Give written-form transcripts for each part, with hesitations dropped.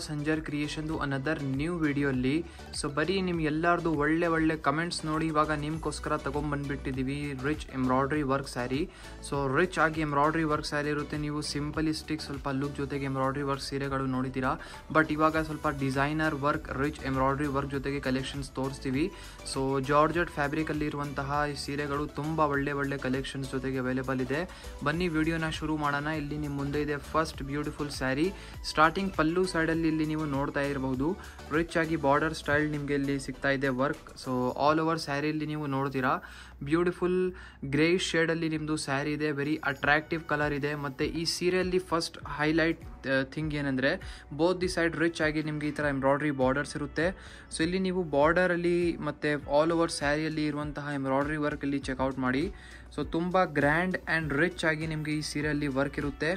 ಸಂಜರ್ ಕ್ರಿಯೇಷನ್ದು another new ವಿಡಿಯೋಲ್ಲಿ. So ಬರೀ ನಿಮ್ಗೆಲ್ಲರದು ಒಳ್ಳೆ ಕಮೆಂಟ್ಸ್ ನೋಡಿ ಇವಾಗ ನಿಮ್ಗೋಸ್ಕರ ತೊಗೊಂಬಂದ್ಬಿಟ್ಟಿದ್ದೀವಿ rich embroidery work sari. So rich ಆಗಿ ಎಂಬ್ರಾಯ್ಡ್ರಿ ವರ್ಕ್ ಸ್ಯಾರಿ ಇರುತ್ತೆ. ನೀವು ಸಿಂಪಲಿಸ್ಟಿಕ್ ಸ್ವಲ್ಪ ಲುಕ್ ಜೊತೆಗೆ ಎಂಬ್ರಾಯ್ಡ್ರಿ ವರ್ಕ್ ಸೀರೆಗಳು ನೋಡಿದ್ದೀರಾ, ಬಟ್ ಇವಾಗ ಸ್ವಲ್ಪ designer work rich embroidery work ಜೊತೆಗೆ ಕಲೆಕ್ಷನ್ಸ್ ತೋರಿಸ್ತೀವಿ. ಸೊ ಜಾರ್ಜೆಟ್ ಫ್ಯಾಬ್ರಿಕಲ್ಲಿ ಇರುವಂತಹ ಈ ಸೀರೆಗಳು ತುಂಬ ಒಳ್ಳೆ ಕಲೆಕ್ಷನ್ಸ್ ಜೊತೆಗೆ ಅವೈಲೇಬಲ್ ಇದೆ. ಬನ್ನಿ ವಿಡಿಯೋನ ಶುರು ಮಾಡೋಣ. ಇಲ್ಲಿ ನಿಮ್ಮ ಮುಂದೆ ಇದೆ ಫಸ್ಟ್ ಬ್ಯೂಟಿಫುಲ್ ಸ್ಯಾರಿ. ಸ್ಟಾರ್ಟಿಂಗ್ ಪಲ್ಲು ಸೈಡಲ್ಲಿ ಇಲ್ಲಿ ನೀವು ನೋಡ್ತಾ ಇರಬಹುದು ರಿಚ್ ಆಗಿ ಬಾರ್ಡರ್ ಸ್ಟೈಲ್ ನಿಮಗೆ ಇಲ್ಲಿ ಸಿಗ್ತಾ ಇದೆ ವರ್ಕ್. ಸೊ ಆಲ್ ಓವರ್ ಸ್ಯಾರಿಯಲ್ಲಿ ನೀವು ನೋಡ್ತೀರಾ ಬ್ಯೂಟಿಫುಲ್ ಗ್ರೇ ಶೇಡಲ್ಲಿ ನಿಮ್ಮದು ಸ್ಯಾರಿ ಇದೆ. ವೆರಿ ಅಟ್ರಾಕ್ಟಿವ್ ಕಲರ್ ಇದೆ. ಮತ್ತು ಈ ಸೀರೆಯಲ್ಲಿ ಫಸ್ಟ್ ಹೈಲೈಟ್ ಥಿಂಗ್ ಏನಂದರೆ ಬೋತ್ ದಿ ಸೈಡ್ ರಿಚ್ ಆಗಿ ನಿಮಗೆ ಈ ಥರ ಎಂಬ್ರಾಯ್ಡ್ರಿ ಬಾರ್ಡರ್ಸ್ ಇರುತ್ತೆ. ಸೊ ಇಲ್ಲಿ ನೀವು ಬಾರ್ಡರಲ್ಲಿ ಮತ್ತು ಆಲ್ ಓವರ್ ಸ್ಯಾರಿಯಲ್ಲಿ ಇರುವಂತಹ ಎಂಬ್ರಾಯ್ಡ್ರಿ ವರ್ಕ್ ಇಲ್ಲಿ ಚೆಕ್ಔಟ್ ಮಾಡಿ. ಸೊ ತುಂಬ ಗ್ರ್ಯಾಂಡ್ ಆ್ಯಂಡ್ ರಿಚ್ ಆಗಿ ನಿಮಗೆ ಈ ಸೀರೆಯಲ್ಲಿ ವರ್ಕ್ ಇರುತ್ತೆ.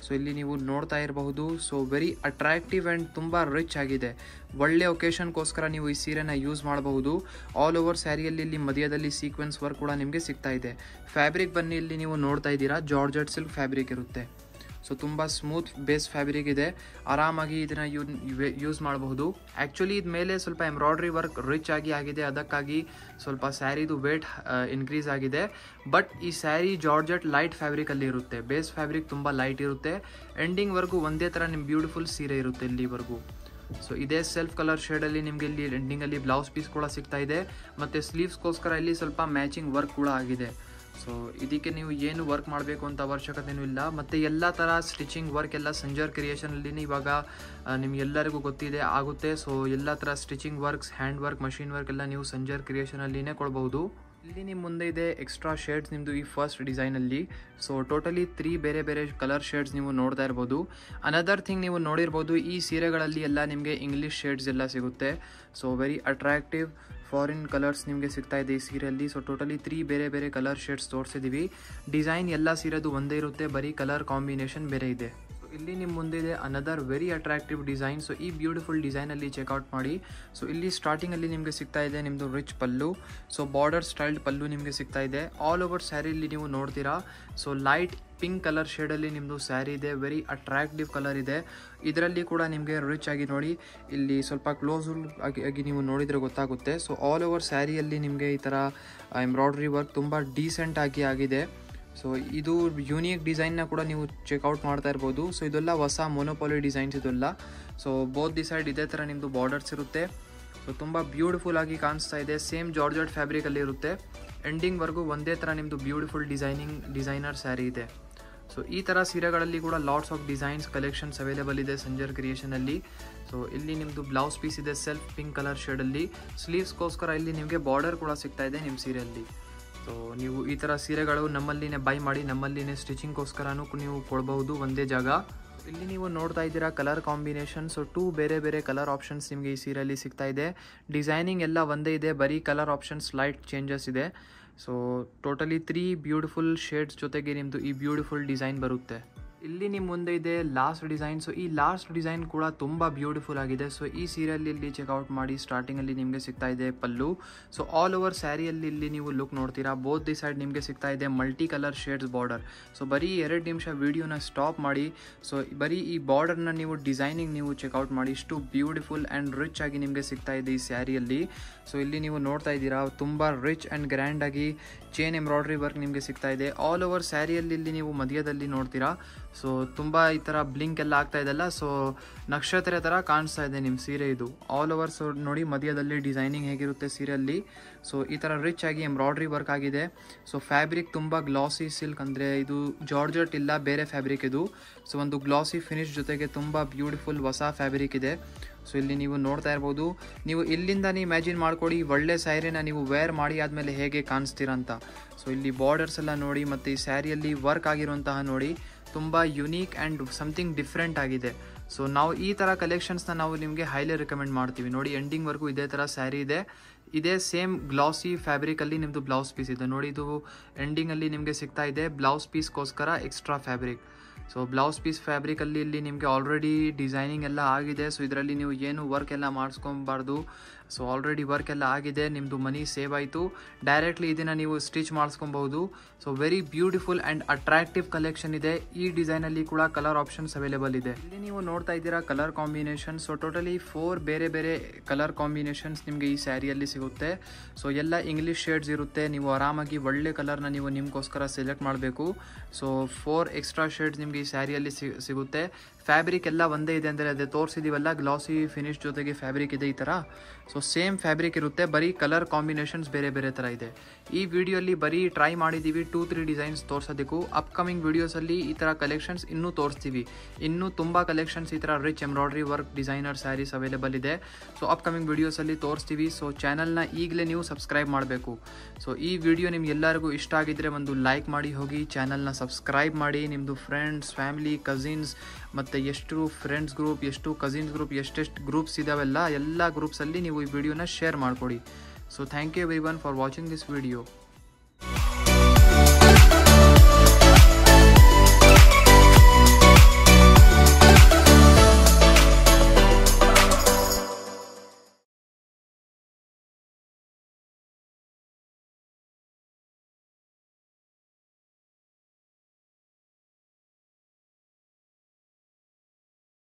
ಸೊ ಇಲ್ಲಿ ನೀವು ನೋಡ್ತಾ ಇರಬಹುದು. ಸೊ ವೆರಿ ಅಟ್ರಾಕ್ಟಿವ್ ಆ್ಯಂಡ್ ತುಂಬ ರಿಚ್ ಆಗಿದೆ. ಒಳ್ಳೆ ಒಕೇಶನ್ಗೋಸ್ಕರ ನೀವು ಈ ಸೀರೆನ ಯೂಸ್ ಮಾಡಬಹುದು. ಆಲ್ ಓವರ್ ಸ್ಯಾರಿಯಲ್ಲಿ ಇಲ್ಲಿ ಮಧ್ಯದಲ್ಲಿ ಸೀಕ್ವೆನ್ಸ್ ವರ್ಕ್ ಕೂಡ ನಿಮಗೆ ಸಿಗ್ತಾ ಇದೆ. ಫ್ಯಾಬ್ರಿಕ್ ಬನ್ನಿ ಇಲ್ಲಿ ನೀವು ನೋಡ್ತಾ ಇದ್ದೀರಾ ಜಾರ್ಜೆಟ್ ಸಿಲ್ಕ್ ಫ್ಯಾಬ್ರಿಕ್ ಇರುತ್ತೆ. ಸೊ ತುಂಬ ಸ್ಮೂತ್ ಬೇಸ್ ಫ್ಯಾಬ್ರಿಕ್ ಇದೆ. ಆರಾಮಾಗಿ ಇದನ್ನು ಯೂಸ್ ಮಾಡಬಹುದು. ಆ್ಯಕ್ಚುಲಿ ಇದು ಮೇಲೆ ಸ್ವಲ್ಪ ಎಂಬ್ರಾಯ್ಡ್ರಿ ವರ್ಕ್ ರಿಚ್ ಆಗಿದೆ, ಅದಕ್ಕಾಗಿ ಸ್ವಲ್ಪ ಸ್ಯಾರಿದು ವೇಟ್ ಇನ್ಕ್ರೀಸ್ ಆಗಿದೆ. ಬಟ್ ಈ ಸ್ಯಾರಿ ಜಾರ್ಜೆಟ್ ಲೈಟ್ ಫ್ಯಾಬ್ರಿಕಲ್ಲಿ ಇರುತ್ತೆ. ಬೇಸ್ ಫ್ಯಾಬ್ರಿಕ್ ತುಂಬ ಲೈಟ್ ಇರುತ್ತೆ. ಎಂಡಿಂಗ್ವರೆಗೂ ಒಂದೇ ಥರ ನಿಮ್ಮ ಬ್ಯೂಟಿಫುಲ್ ಸೀರೆ ಇರುತ್ತೆ ಇಲ್ಲಿವರೆಗೂ. ಸೊ ಇದೇ ಸೆಲ್ಫ್ ಕಲರ್ ಶೇಡಲ್ಲಿ ನಿಮಗೆ ಇಲ್ಲಿ ಎಂಡಿಂಗಲ್ಲಿ ಬ್ಲೌಸ್ ಪೀಸ್ ಕೂಡ ಸಿಗ್ತಾ ಇದೆ. ಮತ್ತು ಸ್ಲೀವ್ಸ್ಗೋಸ್ಕರ ಇಲ್ಲಿ ಸ್ವಲ್ಪ ಮ್ಯಾಚಿಂಗ್ ವರ್ಕ್ ಕೂಡ ಆಗಿದೆ. ಸೊ ಇದಕ್ಕೆ ನೀವು ಏನು ವರ್ಕ್ ಮಾಡಬೇಕು ಅಂತ ಅವಶ್ಯಕತೆಯೂ ಇಲ್ಲ. ಮತ್ತು ಎಲ್ಲ ಥರ ಸ್ಟಿಚಿಂಗ್ ವರ್ಕ್ ಎಲ್ಲ ಸಂಜರ್ ಕ್ರಿಯೇಷನಲ್ಲಿ ಇವಾಗ ನಿಮಗೆಲ್ಲರಿಗೂ ಗೊತ್ತಿದೆ ಆಗುತ್ತೆ. ಸೊ ಎಲ್ಲ ಥರ stitching works, hand work, machine work ಎಲ್ಲ ನೀವು ಸಂಜರ್ ಕ್ರಿಯೇಷನಲ್ಲಿನೇ ಕೊಡ್ಬೋದು. ಇಲ್ಲಿ ನಿಮ್ಮ ಮುಂದೆ ಇದೆ ಎಕ್ಸ್ಟ್ರಾ ಶೇಡ್ಸ್ ನಿಮ್ಮದು ಈ ಫಸ್ಟ್ ಡಿಸೈನಲ್ಲಿ. ಸೊ ಟೋಟಲಿ 3 ಬೇರೆ ಕಲರ್ ಶೇಡ್ಸ್ ನೀವು ನೋಡ್ತಾ ಇರ್ಬೋದು. ಅನದರ್ ಥಿಂಗ್ ನೀವು ನೋಡಿರ್ಬೋದು, ಈ ಸೀರೆಗಳಲ್ಲಿ ಎಲ್ಲ ನಿಮಗೆ ಇಂಗ್ಲೀಷ್ ಶೇಡ್ಸ್ ಎಲ್ಲ ಸಿಗುತ್ತೆ. So very attractive foreign colours ನಿಮಗೆ ಸಿಗ್ತಾ ಇದೆ ಈ ಸೀರೆಯಲ್ಲಿ. ಸೊ ಟೋಟಲಿ 3 ಬೇರೆ ಕಲರ್ ಶೇಡ್ಸ್ ತೋರಿಸಿದ್ದೀವಿ. ಡಿಸೈನ್ ಎಲ್ಲ ಸೀರೆದು ಒಂದೇ ಇರುತ್ತೆ, ಬರೀ ಕಲರ್ ಕಾಂಬಿನೇಷನ್ ಬೇರೆ ಇದೆ. ಇಲ್ಲಿ ನಿಮ್ಮ ಮುಂದೆ ಇದೆ another very attractive design. So ಈ ಬ್ಯೂಟಿಫುಲ್ ಡಿಸೈನಲ್ಲಿ ಚೆಕ್ಔಟ್ ಮಾಡಿ. ಸೊ ಇಲ್ಲಿ ಸ್ಟಾರ್ಟಿಂಗಲ್ಲಿ ನಿಮಗೆ ಸಿಗ್ತಾ ಇದೆ ನಿಮ್ಮದು ರಿಚ್ ಪಲ್ಲು. ಸೊ ಬಾರ್ಡರ್ ಸ್ಟೈಲ್ಡ್ ಪಲ್ಲು ನಿಮಗೆ ಸಿಗ್ತಾ ಇದೆ. ಆಲ್ ಓವರ್ ಸ್ಯಾರಿಯಲ್ಲಿ ನೀವು ನೋಡ್ತೀರಾ. ಸೊ ಲೈಟ್ ಪಿಂಕ್ ಕಲರ್ ಶೇಡಲ್ಲಿ ನಿಮ್ಮದು ಸ್ಯಾರಿ ಇದೆ. ವೆರಿ ಅಟ್ರಾಕ್ಟಿವ್ ಕಲರ್ ಇದೆ. ಇದರಲ್ಲಿ ಕೂಡ ನಿಮಗೆ ರಿಚ್ ಆಗಿ ನೋಡಿ, ಇಲ್ಲಿ ಸ್ವಲ್ಪ ಕ್ಲೋಸ್ ಆಗಿ ನೀವು ನೋಡಿದರೆ ಗೊತ್ತಾಗುತ್ತೆ. ಸೊ ಆಲ್ ಓವರ್ ಸ್ಯಾರಿಯಲ್ಲಿ ನಿಮಗೆ ಈ ಥರ ಎಂಬ್ರಾಯ್ಡ್ರಿ ವರ್ಕ್ ತುಂಬ ಡೀಸೆಂಟ್ ಆಗಿದೆ. ಸೊ ಇದು ಯೂನಿಕ್ ಡಿಸೈನ್ನ ಕೂಡ ನೀವು ಚೆಕ್ಔಟ್ ಮಾಡ್ತಾ ಇರ್ಬೋದು. ಸೊ ಇದೆಲ್ಲ ಹೊಸ ಮೊನೋಪಾಲಿ ಡಿಸೈನ್ಸ್ ಇದೆಲ್ಲ. ಸೊ ಬೋತ್ ದಿ ಸೈಡ್ ಇದೇ ಥರ ನಿಮ್ಮದು ಬಾರ್ಡರ್ಸ್ ಇರುತ್ತೆ. ಸೊ ತುಂಬ ಬ್ಯೂಟಿಫುಲ್ ಆಗಿ ಕಾಣಿಸ್ತಾ ಇದೆ. ಸೇಮ್ ಜಾರ್ಜೆಟ್ ಫ್ಯಾಬ್ರಿಕಲ್ಲಿ ಇರುತ್ತೆ. ಎಂಡಿಂಗ್ವರೆಗೂ ಒಂದೇ ಥರ ನಿಮ್ಮದು ಬ್ಯೂಟಿಫುಲ್ ಡಿಸೈನರ್ ಸ್ಯಾರಿ ಇದೆ. ಸೊ ಈ ಥರ ಸೀರೆಗಳಲ್ಲಿ ಕೂಡ lots of designs collections available ಇದೆ ಸಂಜರ್ ಕ್ರಿಯೇಷನಲ್ಲಿ. ಸೊ ಇಲ್ಲಿ ನಿಮ್ಮದು ಬ್ಲೌಸ್ ಪೀಸ್ ಇದೆ ಸೆಲ್ಫ್ ಪಿಂಕ್ ಕಲರ್ ಶೇಡಲ್ಲಿ. ಸ್ಲೀವ್ಸ್ಗೋಸ್ಕರ ಇಲ್ಲಿ ನಿಮಗೆ ಬಾರ್ಡರ್ ಕೂಡ ಸಿಗ್ತಾ ಇದೆ ನಿಮ್ಮ ಸೀರೆಯಲ್ಲಿ. ಸೊ ನೀವು ಈ ಥರ ಸೀರೆಗಳು ನಮ್ಮಲ್ಲಿನೇ ಬೈ ಮಾಡಿ ನಮ್ಮಲ್ಲಿನೇ ಸ್ಟಿಚಿಂಗ್ಗೋಸ್ಕರನೂ ನೀವು ಕೊಡ್ಬೋದು ಒಂದೇ ಜಾಗ. ಇಲ್ಲಿ ನೀವು ನೋಡ್ತಾ ಇದ್ದೀರಾ ಕಲರ್ ಕಾಂಬಿನೇಷನ್. ಸೊ 2 ಬೇರೆ ಕಲರ್ ಆಪ್ಷನ್ಸ್ ನಿಮಗೆ ಈ ಸೀರೆಯಲ್ಲಿ ಸಿಗ್ತಾ ಇದೆ. ಡಿಸೈನಿಂಗ್ ಎಲ್ಲ ಒಂದೇ ಇದೆ, ಬರೀ ಕಲರ್ ಆಪ್ಷನ್ಸ್ ಲೈಟ್ ಚೇಂಜಸ್ ಇದೆ. ಸೊ ಟೋಟಲಿ 3 ಬ್ಯೂಟಿಫುಲ್ ಶೇಡ್ಸ್ ಜೊತೆಗೆ ನಿಮ್ಮದು ಈ ಬ್ಯೂಟಿಫುಲ್ ಡಿಸೈನ್ ಬರುತ್ತೆ. ಇಲ್ಲಿ ನಿಮ್ಮ ಮುಂದೆ ಇದೆ ಲಾಸ್ಟ್ ಡಿಸೈನ್. ಸೊ ಈ ಲಾಸ್ಟ್ ಡಿಸೈನ್ ಕೂಡ ತುಂಬ ಬ್ಯೂಟಿಫುಲ್ ಆಗಿದೆ. ಸೊ ಈ ಸೀರೆಯಲ್ಲಿ ಇಲ್ಲಿ ಚೆಕ್ಔಟ್ ಮಾಡಿ. ಸ್ಟಾರ್ಟಿಂಗಲ್ಲಿ ನಿಮಗೆ ಸಿಗ್ತಾ ಇದೆ ಪಲ್ಲು. ಸೊ ಆಲ್ ಓವರ್ ಸ್ಯಾರಿಯಲ್ಲಿ ಇಲ್ಲಿ ನೀವು ಲುಕ್ ನೋಡ್ತೀರಾ. ಬೋತ್ ದಿ ಸೈಡ್ ನಿಮಗೆ ಸಿಗ್ತಾ ಇದೆ multi colour shades border. So ಬರೀ 2 ನಿಮಿಷ ವಿಡಿಯೋನ ಸ್ಟಾಪ್ ಮಾಡಿ. ಸೊ ಬರೀ ಈ ಬಾರ್ಡರ್ನ ನೀವು ಡಿಸೈನಿಂಗ್ ನೀವು ಚೆಕ್ಔಟ್ ಮಾಡಿ. ಇಷ್ಟು ಬ್ಯೂಟಿಫುಲ್ ಆ್ಯಂಡ್ ರಿಚ್ ಆಗಿ ನಿಮಗೆ ಸಿಗ್ತಾ ಇದೆ ಈ ಸ್ಯಾರಿಯಲ್ಲಿ. ಸೊ ಇಲ್ಲಿ ನೀವು ನೋಡ್ತಾ ಇದ್ದೀರಾ ತುಂಬ ರಿಚ್ ಆ್ಯಂಡ್ ಗ್ರ್ಯಾಂಡ್ ಆಗಿ ಚೇನ್ ಎಂಬ್ರಾಯ್ಡ್ರಿ ವರ್ಕ್ ನಿಮಗೆ ಸಿಗ್ತಾ ಇದೆ. ಆಲ್ ಓವರ್ ಸ್ಯಾರಿಯಲ್ಲಿ ಇಲ್ಲಿ ನೀವು ಮಧ್ಯದಲ್ಲಿ ನೋಡ್ತೀರಾ. ಸೊ ತುಂಬ ಈ ಥರ ಬ್ಲಿಂಕ್ ಎಲ್ಲ ಆಗ್ತಾ ಇದೆಲ್ಲ. ಸೊ ನಕ್ಷತ್ರ ಥರ ಕಾಣಿಸ್ತಾ ಇದೆ ನಿಮ್ಮ ಸೀರೆ ಇದು. ಆಲ್ ಓವರ್ ಸೊ ನೋಡಿ ಮಧ್ಯದಲ್ಲಿ ಡಿಸೈನಿಂಗ್ ಹೇಗಿರುತ್ತೆ ಸೀರೆಯಲ್ಲಿ. ಸೊ ಈ ಥರ ರಿಚ್ ಆಗಿ ಎಂಬ್ರಾಯ್ಡ್ರಿ ವರ್ಕ್ ಆಗಿದೆ. ಸೊ ಫ್ಯಾಬ್ರಿಕ್ ತುಂಬ ಗ್ಲಾಸಿ ಸಿಲ್ಕ್, ಅಂದರೆ ಇದು ಜಾರ್ಜೆಟ್ ಇಲ್ಲ, ಬೇರೆ ಫ್ಯಾಬ್ರಿಕ್ ಇದು. ಸೊ ಒಂದು ಗ್ಲಾಸಿ ಫಿನಿಶ್ ಜೊತೆಗೆ ತುಂಬ ಬ್ಯೂಟಿಫುಲ್ ಹೊಸ ಫ್ಯಾಬ್ರಿಕ್ ಇದೆ. ಸೊ ಇಲ್ಲಿ ನೀವು ನೋಡ್ತಾ ಇರ್ಬೋದು. ನೀವು ಇಲ್ಲಿಂದ ಇಮ್ಯಾಜಿನ್ ಮಾಡ್ಕೊಡಿ ಒಳ್ಳೆ ಸ್ಯಾರಿನ ನೀವು ವೇರ್ ಮಾಡಿ ಆದಮೇಲೆ ಹೇಗೆ ಕಾಣಿಸ್ತೀರಂತ. ಸೊ ಇಲ್ಲಿ ಬಾರ್ಡರ್ಸ್ ಎಲ್ಲ ನೋಡಿ, ಮತ್ತು ಈ ಸ್ಯಾರಿಯಲ್ಲಿ ವರ್ಕ್ ಆಗಿರುವಂತಹ ನೋಡಿ, ತುಂಬ ಯುನೀಕ್ ಆ್ಯಂಡ್ ಸಮಥಿಂಗ್ ಡಿಫ್ರೆಂಟ್ ಆಗಿದೆ. ಸೊ ನಾವು ಈ ಥರ ಕಲೆಕ್ಷನ್ಸ್ನ ನಾವು ನಿಮಗೆ ಹೈಲಿ ರೆಕಮೆಂಡ್ ಮಾಡ್ತೀವಿ. ನೋಡಿ ಎಂಡಿಂಗ್ವರೆಗೂ ಇದೇ ಥರ ಸ್ಯಾರಿ ಇದೆ. ಇದೇ ಸೇಮ್ ಗ್ಲಾಸಿ ಫ್ಯಾಬ್ರಿಕಲ್ಲಿ ನಿಮ್ಮದು ಬ್ಲೌಸ್ ಪೀಸ್ ಇದೆ ನೋಡಿ. ಇದು ಎಂಡಿಂಗಲ್ಲಿ ನಿಮಗೆ ಸಿಗ್ತಾ ಇದೆ ಬ್ಲೌಸ್ ಪೀಸ್ಗೋಸ್ಕರ extra fabric. So blouse piece ಫ್ಯಾಬ್ರಿಕಲ್ಲಿ ಇಲ್ಲಿ ನಿಮಗೆ ಆಲ್ರೆಡಿ ಡಿಸೈನಿಂಗ್ ಎಲ್ಲ ಆಗಿದೆ. ಸೊ ಇದರಲ್ಲಿ ನೀವು ಏನು ವರ್ಕ್ ಎಲ್ಲ ಮಾಡಿಸ್ಕೊಬಾರ್ದು. ಸೊ ಆಲ್ರೆಡಿ ವರ್ಕ್ ಎಲ್ಲ ಆಗಿದೆ, ನಿಮ್ಮದು ಮನಿ ಸೇವ್ ಆಯಿತು. ಡೈರೆಕ್ಟ್ಲಿ ಇದನ್ನು ನೀವು ಸ್ಟಿಚ್ ಮಾಡಿಸ್ಕೊಬಹುದು. So very beautiful and attractive collection ಇದೆ. ಈ ಡಿಸೈನಲ್ಲಿ ಕೂಡ ಕಲರ್ ಆಪ್ಷನ್ಸ್ ಅವೈಲೇಬಲ್ ಇದೆ. ಇಲ್ಲಿ ನೀವು ನೋಡ್ತಾ ಇದ್ದೀರಾ ಕಲರ್ ಕಾಂಬಿನೇಷನ್. ಸೊ ಟೋಟಲಿ 4 ಬೇರೆ ಬೇರೆ ಕಲರ್ ಕಾಂಬಿನೇಷನ್ಸ್ ನಿಮಗೆ ಈ ಸ್ಯಾರಿಯಲ್ಲಿ ಸಿಗುತ್ತೆ. ಸೊ ಎಲ್ಲ ಇಂಗ್ಲೀಷ್ ಶೇಡ್ಸ್ ಇರುತ್ತೆ. ನೀವು ಆರಾಮಾಗಿ ಒಳ್ಳೆ ಕಲರ್ನ ನೀವು ನಿಮಗೋಸ್ಕರ ಸೆಲೆಕ್ಟ್ ಮಾಡಬೇಕು. ಸೊ 4 ಎಕ್ಸ್ಟ್ರಾ ಶೇಡ್ಸ್ ನಿಮಗೆ ಈ ಸ್ಯಾರಿಯಲ್ಲಿ ಸಿಗುತ್ತೆ. ಫ್ಯಾಬ್ರಿಕ್ ಎಲ್ಲ ಒಂದೇ ಇದೆ, ಅಂದರೆ ಅದೇ ತೋರಿಸಿದೀವಲ್ಲ ಗ್ಲಾಸಿ ಫಿನಿಶ್ ಜೊತೆಗೆ ಫ್ಯಾಬ್ರಿಕ್ ಇದೆ ಈ ಥರ. ಸೊ ಸೇಮ್ ಫ್ಯಾಬ್ರಿಕ್ ಇರುತ್ತೆ, ಬರೀ ಕಲರ್ ಕಾಂಬಿನೇಷನ್ಸ್ ಬೇರೆ ಬೇರೆ ಥರ ಇದೆ. ಈ ವಿಡಿಯೋಲಿ ಬರೀ ಟ್ರೈ ಮಾಡಿದ್ದೀವಿ 2-3 ಡಿಸೈನ್ಸ್ ತೋರಿಸೋದಕ್ಕೂ. ಅಪ್ಕಮಿಂಗ್ ವಿಡಿಯೋಸಲ್ಲಿ ಈ ಥರ ಕಲೆಕ್ಷನ್ಸ್ ಇನ್ನೂ ತೋರಿಸ್ತೀವಿ. ಇನ್ನೂ ತುಂಬ ಕಲೆಕ್ಷನ್ಸ್ ಈ ಥರ rich embroidery work designer sarees available ಇದೆ. ಸೊ ಅಪ್ಕಮಿಂಗ್ ವಿಡಿಯೋಸಲ್ಲಿ ತೋರಿಸ್ತೀವಿ. ಸೊ ಚಾನಲ್ನ ಈಗಲೇ ನೀವು ಸಬ್ಸ್ಕ್ರೈಬ್ ಮಾಡಬೇಕು. ಸೊ ಈ ವಿಡಿಯೋ ನಿಮ್ಗೆಲ್ಲರಿಗೂ ಇಷ್ಟ ಆಗಿದ್ದರೆ ಒಂದು ಲೈಕ್ ಮಾಡಿ ಹೋಗಿ, ಚಾನಲ್ನ ಸಬ್ಸ್ಕ್ರೈಬ್ ಮಾಡಿ. ನಿಮ್ಮದು ಫ್ರೆಂಡ್ಸ್, ಫ್ಯಾಮಿಲಿ, ಕಸಿನ್ಸ್ ಮತ್ತು ಎಷ್ಟು ಫ್ರೆಂಡ್ಸ್ ಗ್ರೂಪ್, ಎಷ್ಟು ಕಸಿನ್ಸ್ ಗ್ರೂಪ್, ಎಷ್ಟೆಷ್ಟು ಗ್ರೂಪ್ಸ್ ಇದಾವೆಲ್ಲ ಎಲ್ಲ ಗ್ರೂಪ್ಸಲ್ಲಿ ನೀವು ಈ ವಿಡಿಯೋನ ಶೇರ್ ಮಾಡಿಕೊಡಿ. So thank you everyone for watching this video.